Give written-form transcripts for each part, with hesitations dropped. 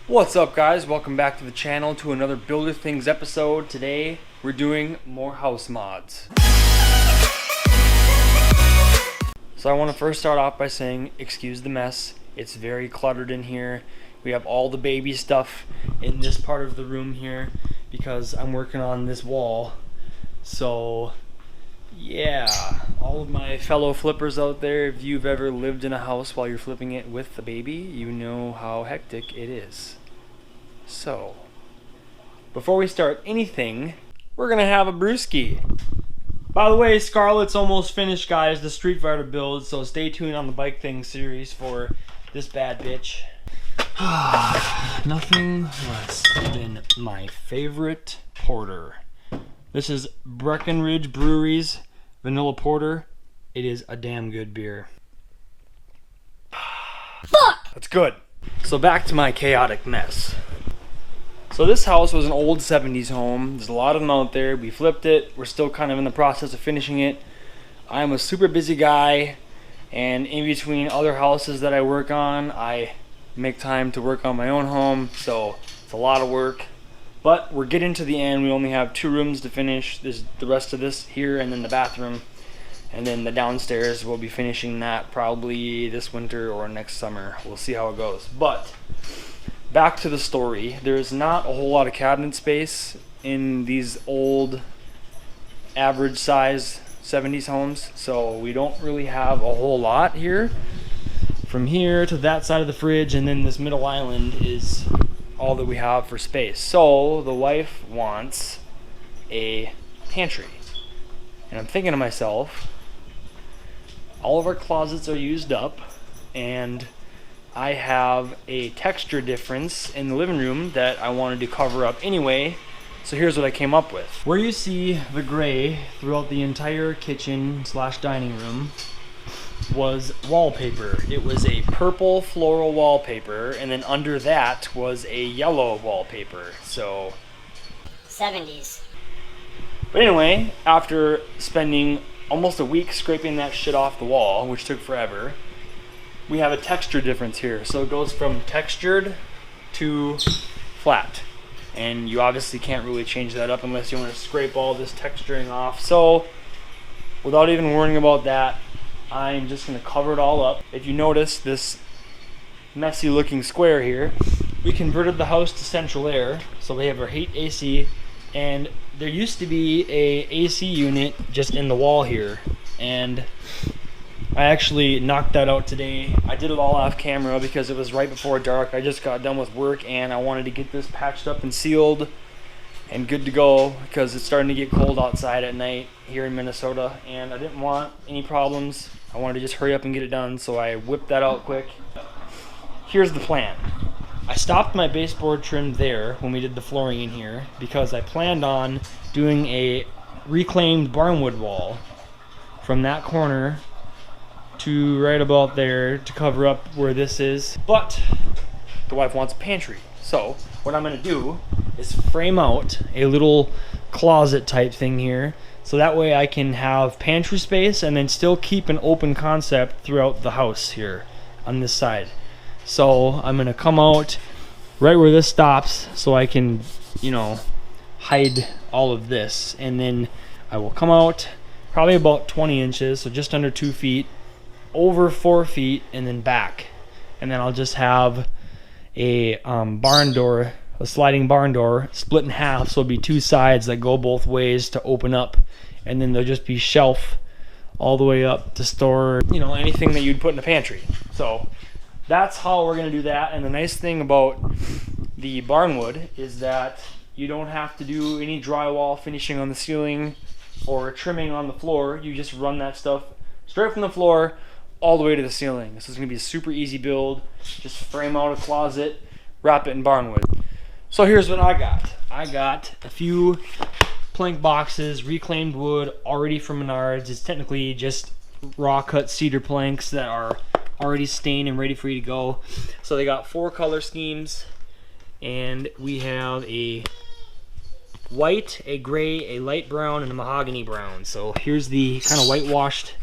What's up, guys? Welcome back to the channel to another Builder Things episode. Today we're doing more house mods. So I want to first start off by saying excuse the mess. It's very cluttered in here. We have all the baby stuff in this part of the room here because I'm working on this wall. So yeah, all of my fellow flippers out there, if you've ever lived in a house while you're flipping it with the baby, you know how hectic it is. So, before we start anything, we're gonna have a brewski. By the way, Scarlett's almost finished, guys, the Street Fighter build, so stay tuned on the Bike Thing series for this bad bitch. Nothing less than my favorite porter. This is Breckenridge Brewery's Vanilla Porter. It is a damn good beer. Fuck! That's good. So back to my chaotic mess. So this house was an old 70s home. There's a lot of them out there. We flipped it. We're still kind of in the process of finishing it. I'm a super busy guy, and in between other houses that I work on, I make time to work on my own home, so it's a lot of work. But we're getting to the end. We only have 2 rooms to finish. There's the rest of this here, and then the bathroom. And then the downstairs, we'll be finishing that probably this winter or next summer. We'll see how it goes. But back to the story. There's not a whole lot of cabinet space in these old average size 70s homes. So we don't really have a whole lot here. From here to that side of the fridge, and then this middle island is all that we have for space. So the wife wants a pantry. And I'm thinking to myself, all of our closets are used up, and I have a texture difference in the living room that I wanted to cover up anyway. So here's what I came up with. Where you see the gray throughout the entire kitchen / dining room was wallpaper. It was a purple floral wallpaper, and then under that was a yellow wallpaper. So 70s. But anyway, after spending almost a week scraping that shit off the wall, which took forever, we have a texture difference here. So it goes from textured to flat. And you obviously can't really change that up unless you want to scrape all this texturing off. So without even worrying about that, I'm just going to cover it all up. If you notice this messy looking square here, we converted the house to central air. So we have our heat AC, and there used to be a AC unit just in the wall here, and I actually knocked that out today. I did it all off camera because it was right before dark. I just got done with work and I wanted to get this patched up and sealed and good to go because it's starting to get cold outside at night here in Minnesota, and I didn't want any problems. I wanted to just hurry up and get it done, so I whipped that out quick. Here's the plan. I stopped my baseboard trim there when we did the flooring in here because I planned on doing a reclaimed barnwood wall from that corner to right about there to cover up where this is. But the wife wants a pantry. So what I'm going to do is frame out a little closet type thing here, so that way I can have pantry space and then still keep an open concept throughout the house here on this side. So I'm going to come out right where this stops so I can, hide all of this. And then I will come out probably about 20 inches, so just under 2 feet, over 4 feet, and then back. And then I'll just have a barn door, a sliding barn door, split in half, so it'll be 2 sides that go both ways to open up. And then there'll just be shelf all the way up to store, anything that you'd put in a pantry. So that's how we're going to do that. And the nice thing about the barnwood is that you don't have to do any drywall finishing on the ceiling or trimming on the floor. You just run that stuff straight from the floor all the way to the ceiling. This is going to be a super easy build. Just frame out a closet, wrap it in barnwood. So here's what I got. I got a few plank boxes, reclaimed wood, already from Menards. It's technically just raw cut cedar planks that are already stained and ready for you to go. So they got 4 color schemes, and we have a white, a gray, a light brown, and a mahogany brown. So here's the kind of whitewashed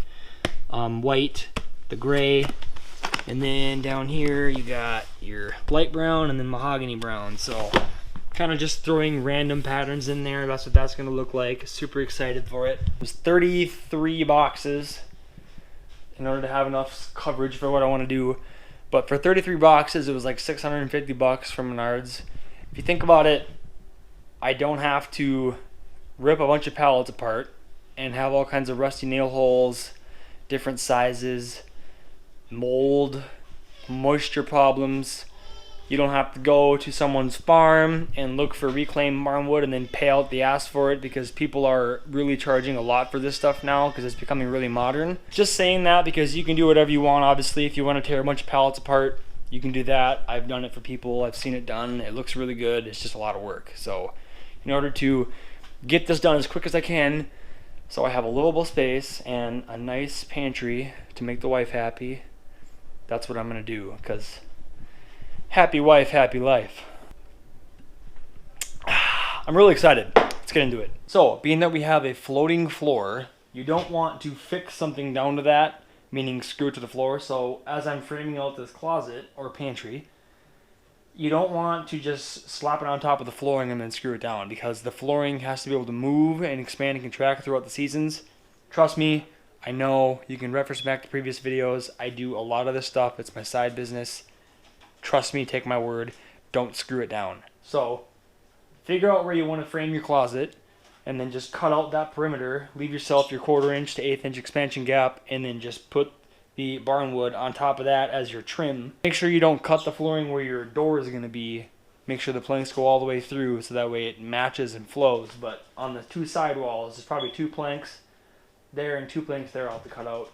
white, the gray, And then down here you got your light brown and then mahogany brown. So kind of just throwing random patterns in there. That's what that's going to look like. Super excited for it. It was 33 boxes in order to have enough coverage for what I want to do. But for 33 boxes, it was like $650 from Menards. If you think about it, I don't have to rip a bunch of pallets apart and have all kinds of rusty nail holes, different sizes, mold, moisture problems. You don't have to go to someone's farm and look for reclaimed barnwood and then pay out the ass for it, because people are really charging a lot for this stuff now because it's becoming really modern. Just saying that because you can do whatever you want. Obviously, if you want to tear a bunch of pallets apart, you can do that. I've done it for people. I've seen it done. It looks really good. It's just a lot of work. So in order to get this done as quick as I can, so I have a livable space and a nice pantry to make the wife happy, that's what I'm going to do, because happy wife, happy life. I'm really excited. Let's get into it. So, being that we have a floating floor, you don't want to fix something down to that, meaning screw it to the floor. So, as I'm framing out this closet or pantry, you don't want to just slap it on top of the flooring and then screw it down, because the flooring has to be able to move and expand and contract throughout the seasons. Trust me, I know. You can reference back to previous videos. I do a lot of this stuff. It's my side business. Trust me, take my word, don't screw it down. So, figure out where you want to frame your closet, and then just cut out that perimeter. Leave yourself your 1/4 inch to 1/8 inch expansion gap, and then just put the barnwood on top of that as your trim. Make sure you don't cut the flooring where your door is going to be. Make sure the planks go all the way through so that way it matches and flows. But on the 2 side walls, there's probably 2 planks there and 2 planks there I'll have to cut out.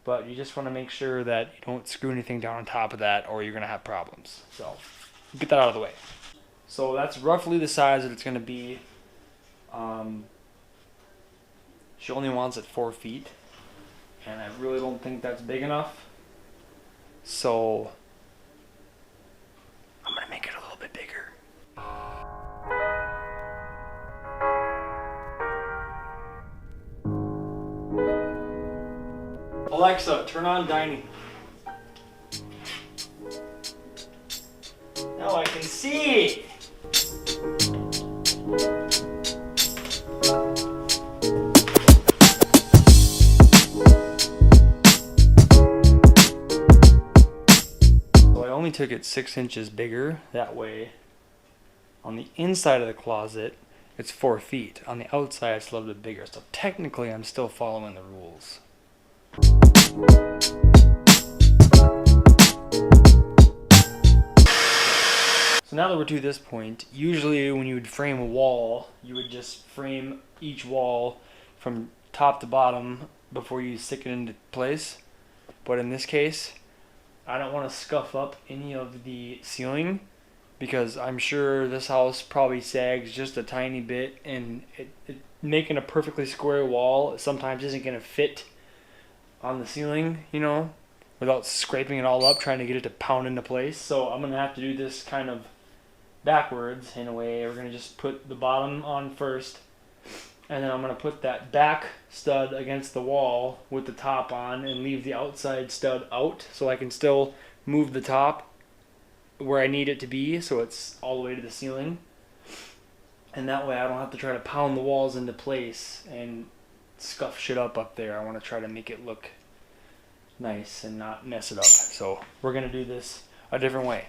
But you just want to make sure that you don't screw anything down on top of that, or you're going to have problems. So, get that out of the way. So that's roughly the size that it's going to be. She only wants it 4 feet, and I really don't think that's big enough. So, I'm going to make it a little bit bigger. Alexa, turn on dining. Now I can see. So I only took it 6 inches bigger. That way, on the inside of the closet, it's 4 feet. On the outside, it's a little bit bigger. So technically, I'm still following the rules. So now that we're to this point, usually when you would frame a wall, you would just frame each wall from top to bottom before you stick it into place. But in this case, I don't want to scuff up any of the ceiling, because I'm sure this house probably sags just a tiny bit, and making a perfectly square wall sometimes isn't going to fit on the ceiling, you know, without scraping it all up, trying to get it to pound into place. So I'm going to have to do this kind of backwards in a way. We're going to just put the bottom on first, and then I'm going to put that back stud against the wall with the top on and leave the outside stud out, so I can still move the top where I need it to be so it's all the way to the ceiling. And that way I don't have to try to pound the walls into place and scuff shit up there. I want to try to make it look nice and not mess it up. So we're going to do this a different way.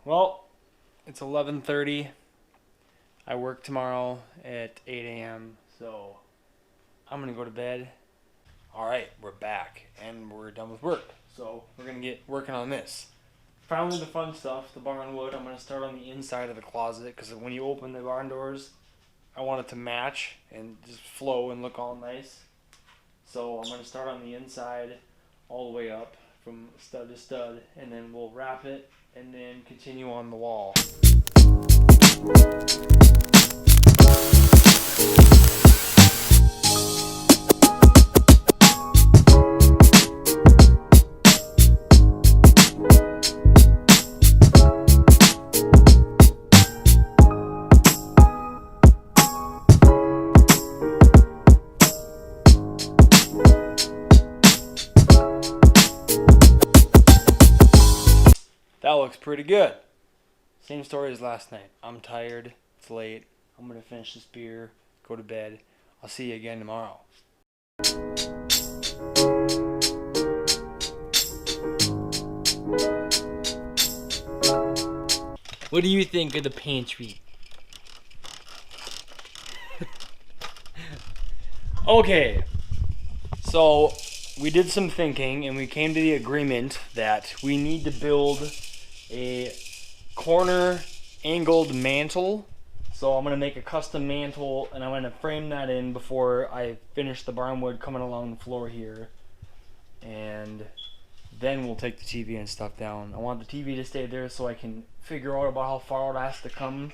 Well, it's 11:30. I work tomorrow at 8 a.m. So I'm gonna go to bed. All right, we're back and we're done with work. So we're gonna get working on this. finally the fun stuff, the barn wood. I'm going to start on the inside of the closet because when you open the barn doors, I want it to match and just flow and look all nice. So I'm going to start on the inside all the way up from stud to stud, and then we'll wrap it and then continue on the wall. That looks pretty good. Same story as last night. I'm tired. It's late. I'm going to finish this beer, go to bed. I'll see you again tomorrow. What do you think of the pantry? Okay. So, we did some thinking and we came to the agreement that we need to build a corner angled mantle. So I'm going to make a custom mantle and I'm going to frame that in before I finish the barn wood coming along the floor here. And then we'll take the TV and stuff down. I want the TV to stay there so I can figure out about how far it has to come.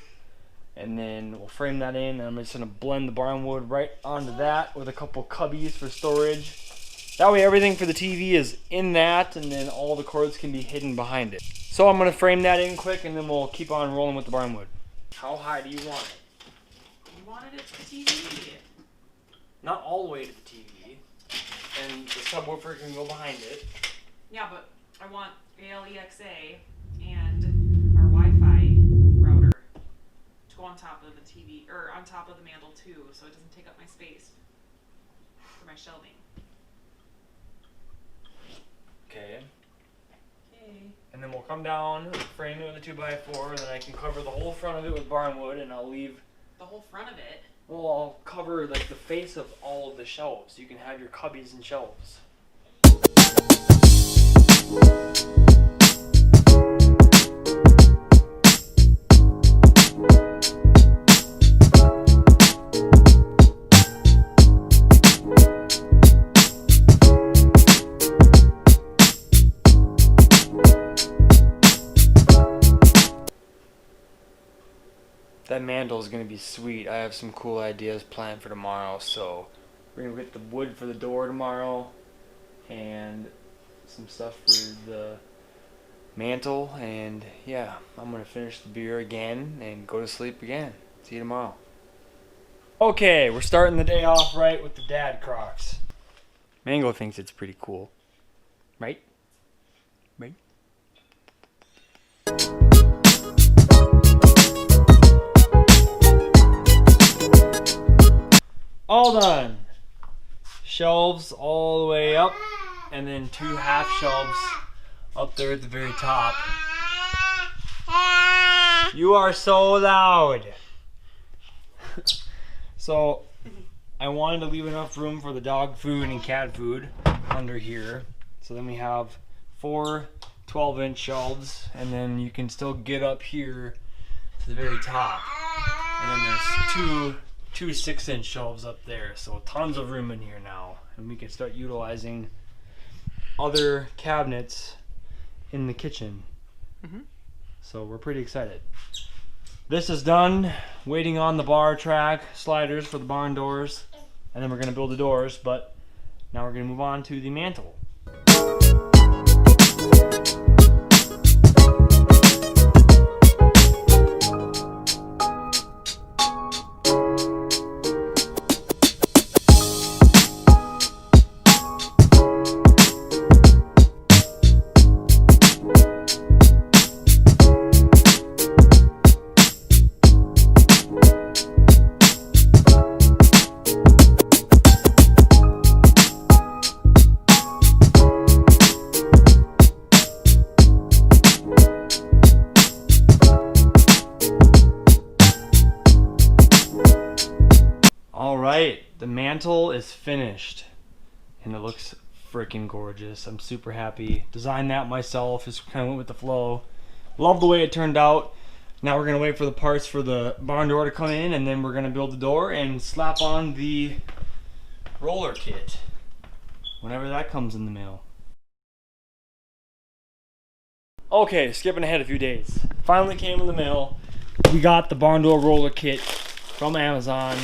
And then we'll frame that in and I'm just going to blend the barn wood right onto that with a couple cubbies for storage. That way everything for the TV is in that and then all the cords can be hidden behind it. So I'm going to frame that in quick and then we'll keep on rolling with the barn wood. How high do you want it? You wanted it to the TV. Not all the way to the TV. And the subwoofer can go behind it. Yeah, but I want ALEXA and our Wi-Fi router to go on top of the TV, or on top of the mantle too, so it doesn't take up my space for my shelving. Okay. Okay. And then we'll come down, frame it with a 2x4, and then I can cover the whole front of it with barn wood, and I'll leave. The whole front of it? Well, I'll cover like the face of all of the shelves. You can have your cubbies and shelves. That mantle is going to be sweet. I have some cool ideas planned for tomorrow, so we're going to get the wood for the door tomorrow and some stuff for the mantle, and yeah, I'm going to finish the beer again and go to sleep again. See you tomorrow. Okay, we're starting the day off right with the dad Crocs. Mango thinks it's pretty cool. Right? Right? All done. Shelves all the way up, and then 2 half shelves up there at the very top. You are so loud. So I wanted to leave enough room for the dog food and cat food under here. So then we have 4 12-inch shelves, and then you can still get up here to the very top. And then there's two 6-inch shelves up there, so tons of room in here now, and we can start utilizing other cabinets in the kitchen. So we're pretty excited. This is done, waiting on the bar track sliders for the barn doors, and then we're going to build the doors, but now we're going to move on to the mantle. Alright, the mantle is finished and it looks freaking gorgeous. I'm super happy. Designed that myself, just kind of went with the flow. Love the way it turned out. Now we're gonna wait for the parts for the barn door to come in, and then we're gonna build the door and slap on the roller kit whenever that comes in the mail. Okay, skipping ahead a few days. Finally came in the mail. We got the barn door roller kit from Amazon.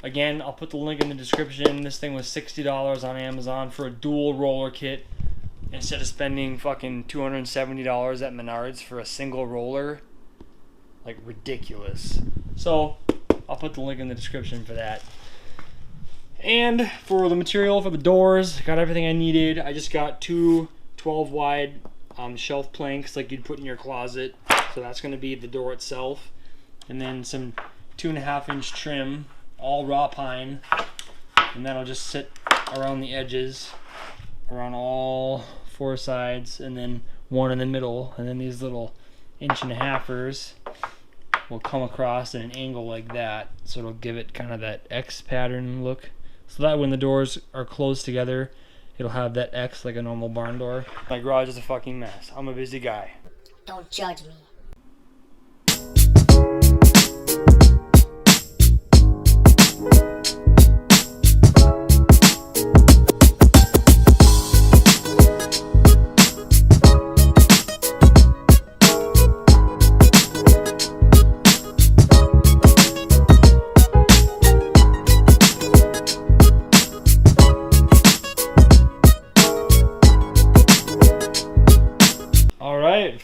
Again, I'll put the link in the description. This thing was $60 on Amazon for a dual roller kit. Instead of spending fucking $270 at Menards for a single roller. Like, ridiculous. So, I'll put the link in the description for that. And for the material for the doors, got everything I needed. I just got two 12 wide shelf planks like you'd put in your closet. So that's going to be the door itself. And then some 2.5 inch trim, all raw pine. And that'll just sit around the edges, around all 4 sides, and then one in the middle. And then these little 1.5 will come across at an angle like that, so it'll give it kind of that X pattern look, so that when the doors are closed together it'll have that X like a normal barn door. My garage is a fucking mess. I'm a busy guy. Don't judge me.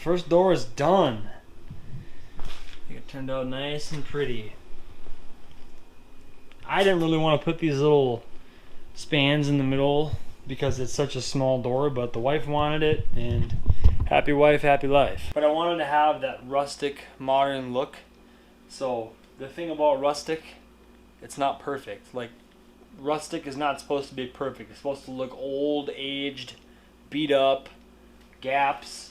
First door is done. I think it turned out nice and pretty. I didn't really want to put these little spans in the middle because it's such a small door, but the wife wanted it, and happy wife, happy life. But I wanted to have that rustic, modern look. So the thing about rustic, it's not perfect. Like, rustic is not supposed to be perfect. It's supposed to look old, aged, beat up, gaps.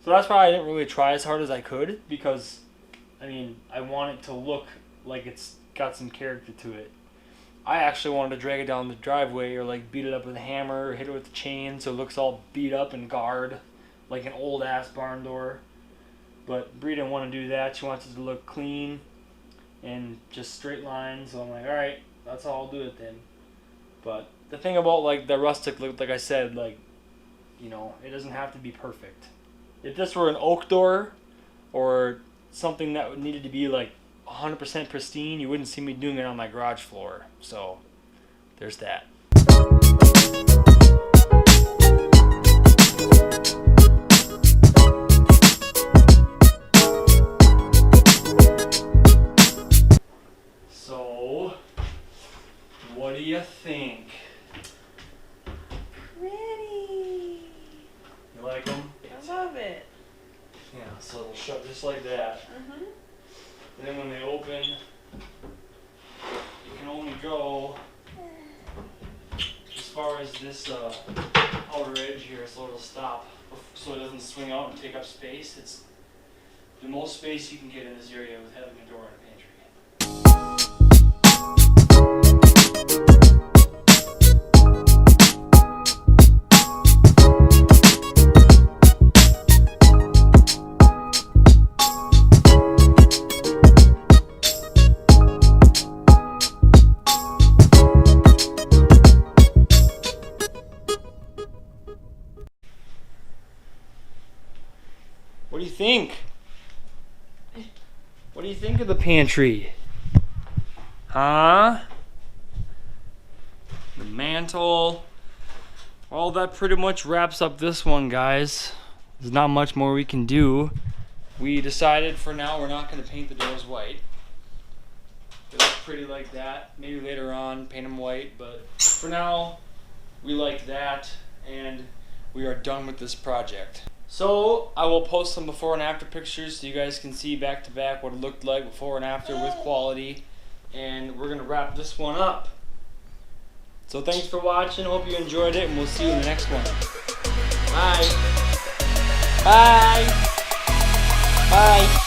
So that's why I didn't really try as hard as I could, because, I mean, I want it to look like it's got some character to it. I actually wanted to drag it down the driveway or like beat it up with a hammer or hit it with a chain so it looks all beat up and guard like an old ass barn door. But Bree didn't want to do that. She wants it to look clean and just straight lines. So I'm like, alright, that's how I'll do it then. But the thing about like the rustic look, like I said, like, you know, it doesn't have to be perfect. If this were an oak door or something that needed to be like 100% pristine, you wouldn't see me doing it on my garage floor. So there's that. So what do you think? Pretty. You like them? I love it. Yeah, so they'll shut just like that. Mm-hmm. And then when they open, you can only go as far as this outer edge here, so it'll stop, so it doesn't swing out and take up space. It's the most space you can get in this area with having a door in a pantry. What do you think? What do you think of the pantry? Huh? The mantle. Well, that pretty much wraps up this one, guys. There's not much more we can do. We decided for now we're not going to paint the doors white. They look pretty like that. Maybe later on paint them white, but for now we like that, and we are done with this project. So I will post some before and after pictures so you guys can see back to back what it looked like before and after with quality. And we're gonna wrap this one up. So thanks for watching, hope you enjoyed it, and we'll see you in the next one. Bye. Bye. Bye.